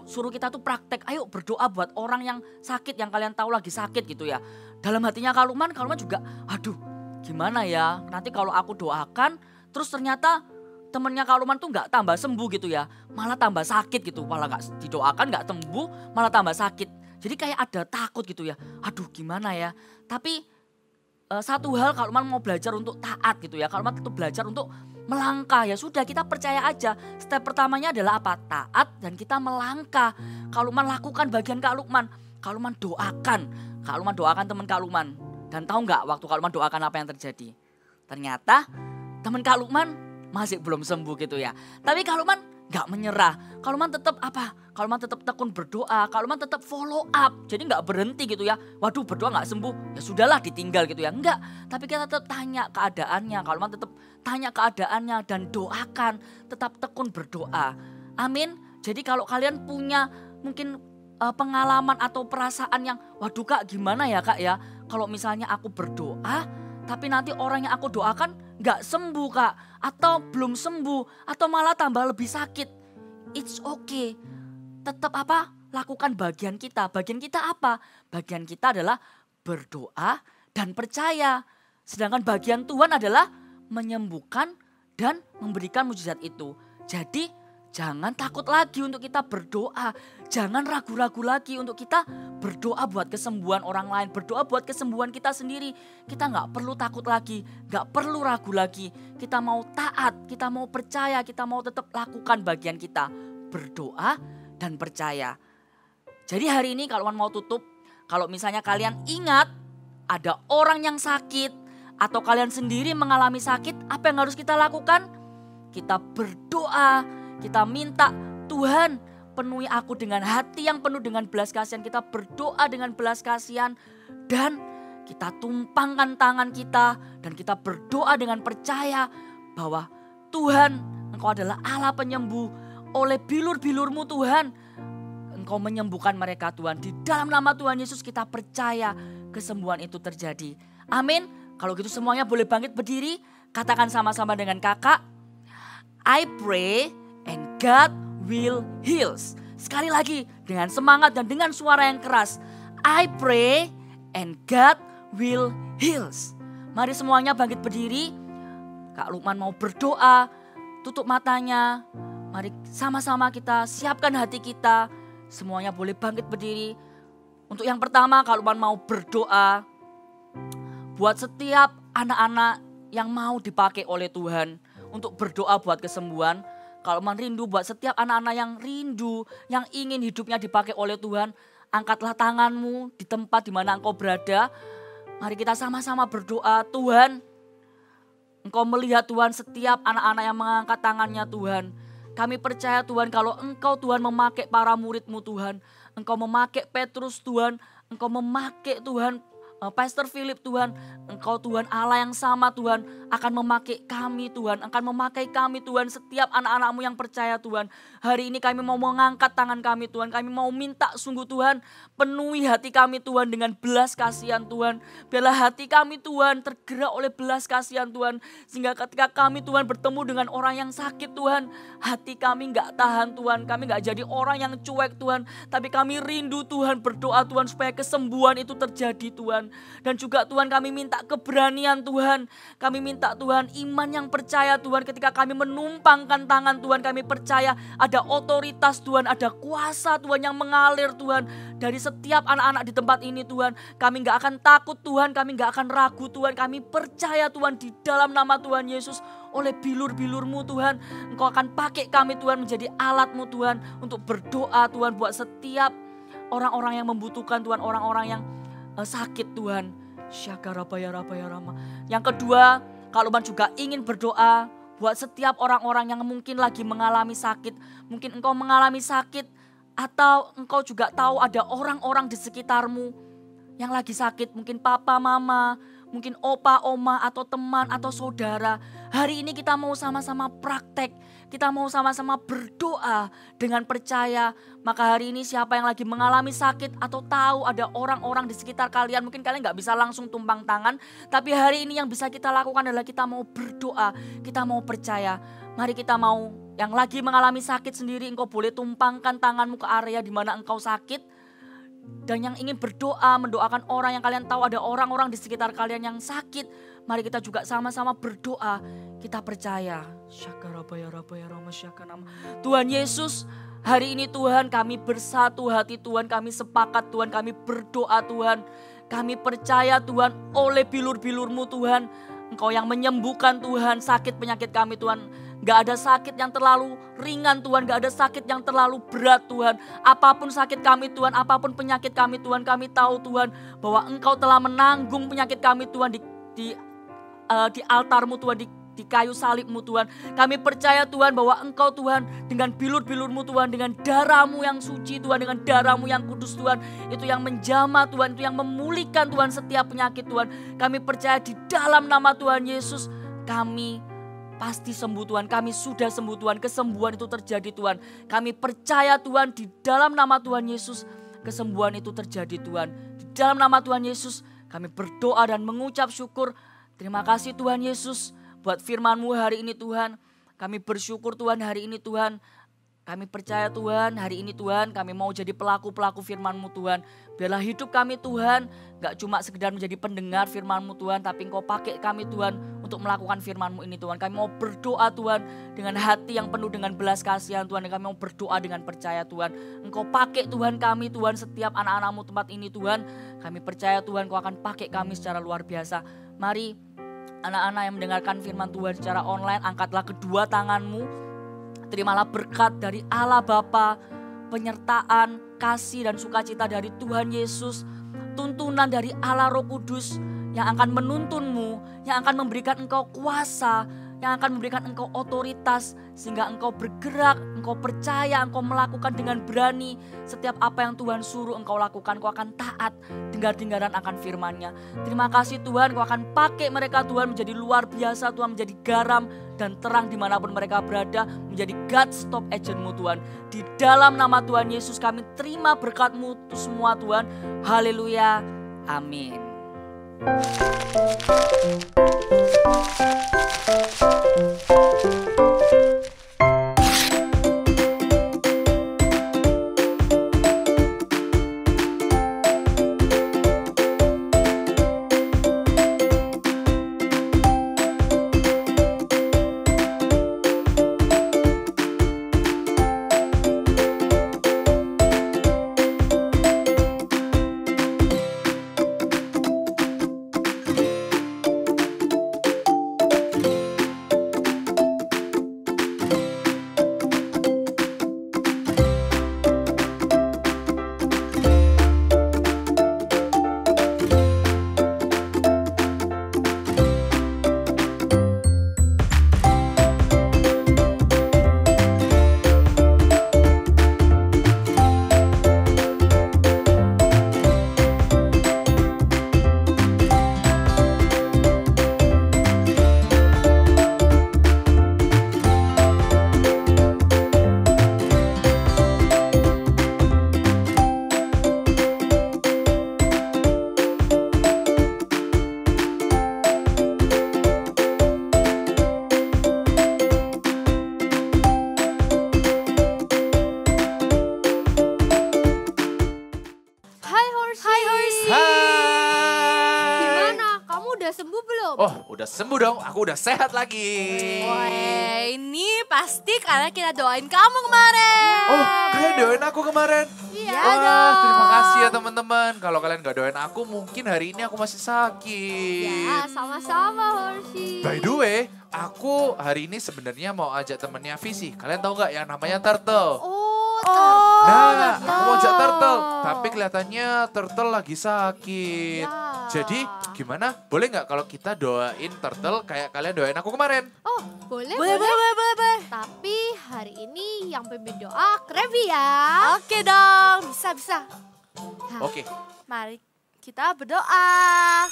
suruh kita tuh praktek, ayo berdoa buat orang yang sakit, yang kalian tahu lagi sakit gitu ya. Dalam hatinya Kak Lukman juga, aduh gimana ya, nanti kalau aku doakan terus ternyata temennya Kak Lukman tuh gak tambah sembuh gitu ya. Malah tambah sakit gitu, malah gak didoakan gak sembuh, malah tambah sakit. Jadi kayak ada takut gitu ya, aduh gimana ya. Tapi satu hal Kak Lukman mau belajar untuk taat gitu ya. Kak Lukman tetap belajar untuk melangkah, ya sudah kita percaya aja. Step pertamanya adalah apa? Taat dan kita melangkah. Kak Lukman lakukan bagian Kak Lukman. Kak Lukman doakan. Kak Lukman doakan teman Kak Lukman. Dan tahu gak waktu Kak Lukman doakan apa yang terjadi? Ternyata teman Kak Lukman masih belum sembuh gitu ya. Tapi Kak Lukman gak menyerah. Kak Lukman tetap apa? Kak Lukman tetap tekun berdoa. Kak Lukman tetap follow up. Jadi gak berhenti gitu ya. Waduh berdoa gak sembuh. Ya sudahlah ditinggal gitu ya. Enggak. Tapi kita tetap tanya keadaannya. Kak Lukman tetap tanya keadaannya dan doakan. Tetap tekun berdoa. Amin. Jadi kalau kalian punya mungkin pengalaman atau perasaan yang waduh Kak gimana ya Kak ya. Kalau misalnya aku berdoa tapi nanti orang yang aku doakan gak sembuh Kak. Atau belum sembuh. Atau malah tambah lebih sakit. It's okay. Tetap apa? Lakukan bagian kita. Bagian kita apa? Bagian kita adalah berdoa dan percaya. Sedangkan bagian Tuhan adalah menyembuhkan dan memberikan mujizat itu. Jadi jangan takut lagi untuk kita berdoa. Jangan ragu-ragu lagi untuk kita berdoa buat kesembuhan orang lain. Berdoa buat kesembuhan kita sendiri. Kita gak perlu takut lagi. Gak perlu ragu lagi. Kita mau taat. Kita mau percaya. Kita mau tetap lakukan bagian kita. Berdoa dan percaya. Jadi hari ini kalau mau tutup. Kalau misalnya kalian ingat ada orang yang sakit. Atau kalian sendiri mengalami sakit. Apa yang harus kita lakukan? Kita berdoa. Kita minta Tuhan penuhi aku dengan hati yang penuh dengan belas kasihan. Kita berdoa dengan belas kasihan. Dan kita tumpangkan tangan kita. Dan kita berdoa dengan percaya bahwa Tuhan Engkau adalah Allah penyembuh. Oleh bilur-bilurmu Tuhan Engkau menyembuhkan mereka Tuhan. Di dalam nama Tuhan Yesus kita percaya kesembuhan itu terjadi. Amin. Kalau gitu semuanya boleh bangkit berdiri. Katakan sama-sama dengan kakak. I pray and God will heals. Sekali lagi dengan semangat dan dengan suara yang keras. I pray and God will heals. Mari semuanya bangkit berdiri. Kak Lukman mau berdoa. Tutup matanya. Mari sama-sama kita siapkan hati kita. Semuanya boleh bangkit berdiri. Untuk yang pertama Kak Lukman mau berdoa. Buat setiap anak-anak yang mau dipakai oleh Tuhan. Untuk berdoa buat kesembuhan. Kalau rindu buat setiap anak-anak yang rindu, yang ingin hidupnya dipakai oleh Tuhan, angkatlah tanganmu di tempat di mana engkau berada. Mari kita sama-sama berdoa, Tuhan, Engkau melihat Tuhan setiap anak-anak yang mengangkat tangannya Tuhan. Kami percaya Tuhan kalau Engkau Tuhan memakai para murid-Mu Tuhan. Engkau memakai Petrus Tuhan, Engkau memakai Tuhan Pastor Philip Tuhan, Engkau Tuhan Allah yang sama Tuhan akan memakai kami Tuhan, akan memakai kami Tuhan, setiap anak-anak-Mu yang percaya Tuhan. Hari ini kami mau mengangkat tangan kami Tuhan, kami mau minta sungguh Tuhan, penuhi hati kami Tuhan dengan belas kasihan Tuhan. Biarlah hati kami Tuhan tergerak oleh belas kasihan Tuhan, sehingga ketika kami Tuhan bertemu dengan orang yang sakit Tuhan, hati kami gak tahan Tuhan, kami gak jadi orang yang cuek Tuhan, tapi kami rindu Tuhan, berdoa Tuhan supaya kesembuhan itu terjadi Tuhan. Dan juga Tuhan kami minta keberanian Tuhan. Kami minta Tuhan iman yang percaya Tuhan, ketika kami menumpangkan tangan Tuhan, kami percaya ada otoritas Tuhan, ada kuasa Tuhan yang mengalir Tuhan dari setiap anak-anak di tempat ini Tuhan. Kami gak akan takut Tuhan, kami gak akan ragu Tuhan. Kami percaya Tuhan di dalam nama Tuhan Yesus, oleh bilur-bilur-Mu Tuhan, Engkau akan pakai kami Tuhan menjadi alat-Mu Tuhan untuk berdoa Tuhan buat setiap orang-orang yang membutuhkan Tuhan, orang-orang yang sakit Tuhan. Yang kedua, Kak Luban juga ingin berdoa buat setiap orang-orang yang mungkin lagi mengalami sakit. Mungkin engkau mengalami sakit, atau engkau juga tahu ada orang-orang di sekitarmu yang lagi sakit. Mungkin papa, mama, mungkin opa, oma, atau teman, atau saudara. Hari ini kita mau sama-sama praktek. Kita mau sama-sama berdoa dengan percaya. Maka hari ini siapa yang lagi mengalami sakit atau tahu ada orang-orang di sekitar kalian, mungkin kalian gak bisa langsung tumpang tangan. Tapi hari ini yang bisa kita lakukan adalah kita mau berdoa, kita mau percaya. Mari kita mau, yang lagi mengalami sakit sendiri, engkau boleh tumpangkan tanganmu ke area di mana engkau sakit. Dan yang ingin berdoa, mendoakan orang yang kalian tahu ada orang-orang di sekitar kalian yang sakit, mari kita juga sama-sama berdoa. Kita percaya. Tuhan Yesus, hari ini Tuhan kami bersatu hati Tuhan, kami sepakat Tuhan, kami berdoa Tuhan. Kami percaya Tuhan, oleh bilur-bilur-Mu Tuhan, Engkau yang menyembuhkan Tuhan sakit penyakit kami Tuhan. Gak ada sakit yang terlalu ringan Tuhan, gak ada sakit yang terlalu berat Tuhan. Apapun sakit kami Tuhan, apapun penyakit kami Tuhan, kami tahu Tuhan bahwa Engkau telah menanggung penyakit kami Tuhan di altar-Mu Tuhan, di kayu salib-Mu Tuhan. Kami percaya Tuhan bahwa Engkau Tuhan dengan bilur-bilur-Mu Tuhan, dengan darah-Mu yang suci Tuhan, dengan darah-Mu yang kudus Tuhan, itu yang menjamah Tuhan, itu yang memulihkan Tuhan setiap penyakit Tuhan. Kami percaya di dalam nama Tuhan Yesus kami pasti sembuh Tuhan, kami sudah sembuh Tuhan, kesembuhan itu terjadi Tuhan. Kami percaya Tuhan di dalam nama Tuhan Yesus kesembuhan itu terjadi Tuhan. Di dalam nama Tuhan Yesus kami berdoa dan mengucap syukur. Terima kasih Tuhan Yesus buat firman-Mu hari ini Tuhan. Kami bersyukur Tuhan hari ini Tuhan. Kami percaya Tuhan hari ini Tuhan kami mau jadi pelaku-pelaku firman-Mu Tuhan. Biarlah hidup kami Tuhan gak cuma sekedar menjadi pendengar firman-Mu Tuhan, tapi Engkau pakai kami Tuhan untuk melakukan firman-Mu ini Tuhan. Kami mau berdoa Tuhan dengan hati yang penuh dengan belas kasihan Tuhan. Dan kami mau berdoa dengan percaya Tuhan. Engkau pakai Tuhan kami Tuhan, setiap anak-anak-Mu tempat ini Tuhan. Kami percaya Tuhan Engkau akan pakai kami secara luar biasa. Mari anak-anak yang mendengarkan firman Tuhan secara online, angkatlah kedua tanganmu. Terimalah berkat dari Allah Bapa, penyertaan, kasih dan sukacita dari Tuhan Yesus, tuntunan dari Allah Roh Kudus yang akan menuntunmu, yang akan memberikan engkau kuasa, yang akan memberikan engkau otoritas, sehingga engkau bergerak, engkau percaya, engkau melakukan dengan berani setiap apa yang Tuhan suruh engkau lakukan. Engkau akan taat, dengar-dengaran akan firman-Nya. Terima kasih Tuhan, Engkau akan pakai mereka Tuhan menjadi luar biasa Tuhan, menjadi garam dan terang dimanapun mereka berada, menjadi God stop agent-Mu Tuhan. Di dalam nama Tuhan Yesus kami terima berkat-Mu itu semua Tuhan. Haleluya, amin. udah sembuh belum? Oh, udah sembuh dong. Aku udah sehat lagi. Wah, ini pasti karena kita doain kamu kemarin. Oh, kalian doain aku kemarin? Iya Wah, dong. terima kasih ya teman-teman. Kalau kalian gak doain aku, mungkin hari ini aku masih sakit. Ya, sama-sama Horsey. By the way, aku hari ini sebenarnya mau ajak temennya Visi. Kalian tahu nggak yang namanya Turtle? Nah, aku mau ajak Turtle. Tapi kelihatannya Turtle lagi sakit. Ya. Jadi gimana? Boleh nggak kalau kita doain Turtle kayak kalian doain aku kemarin? Oh, boleh. Boleh. Tapi hari ini yang pimpin doa Krabby ya. Oke dong, bisa. Oke. Mari kita berdoa.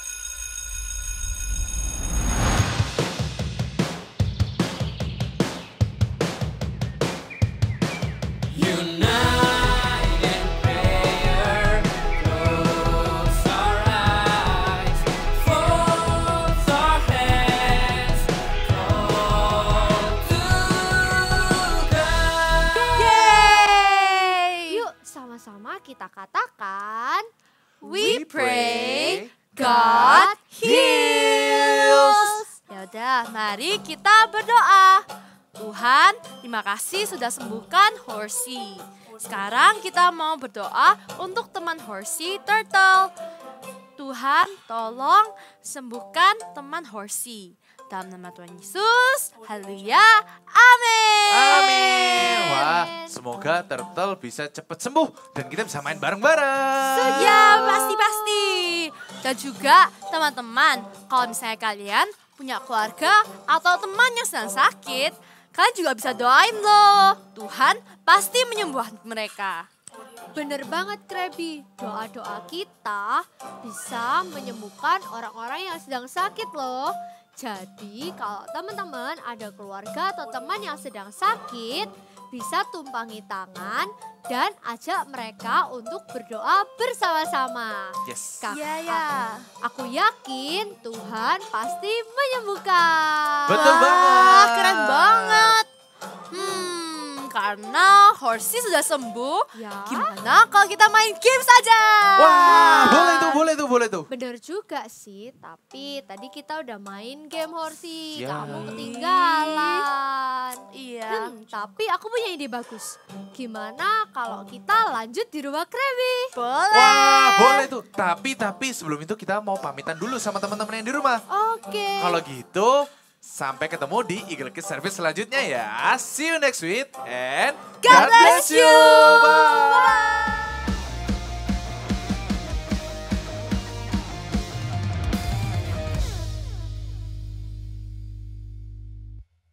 Yeay! Yuk sama-sama kita katakan. We pray, God heals. Ya udah, mari kita berdoa. Tuhan, terima kasih sudah sembuhkan Horsey. Sekarang kita mau berdoa untuk teman Horsey, Turtle. Tuhan, tolong sembuhkan teman Horsey. Dalam nama Tuhan Yesus, haleluya, amin. Amin. Wah, semoga Turtle bisa cepat sembuh dan kita bisa main bareng-bareng. Ya, pasti. Dan juga teman-teman, kalau misalnya kalian punya keluarga atau teman yang sedang sakit, kalian juga bisa doain loh. Tuhan pasti menyembuhkan mereka. Bener banget Krabby, doa-doa kita bisa menyembuhkan orang-orang yang sedang sakit loh. Jadi kalau teman-teman ada keluarga atau teman yang sedang sakit, bisa tumpangi tangan dan ajak mereka untuk berdoa bersama-sama. Yes. Iya. Aku yakin Tuhan pasti menyembuhkan. Betul banget. Wah, keren banget. Karena Horsey sudah sembuh, Ya. gimana kalau kita main game saja? Wah, boleh tuh. Bener juga sih, tapi tadi kita udah main game Horsey, Ya. kamu ketinggalan. Iya. Tapi aku punya ide bagus. Gimana kalau kita lanjut di rumah Krabby? Wah, boleh tuh. Tapi sebelum itu kita mau pamitan dulu sama teman-teman yang di rumah. Oke. Kalau gitu, sampai ketemu di Eagle Kids Service selanjutnya ya. See you next week and God bless you. Bye.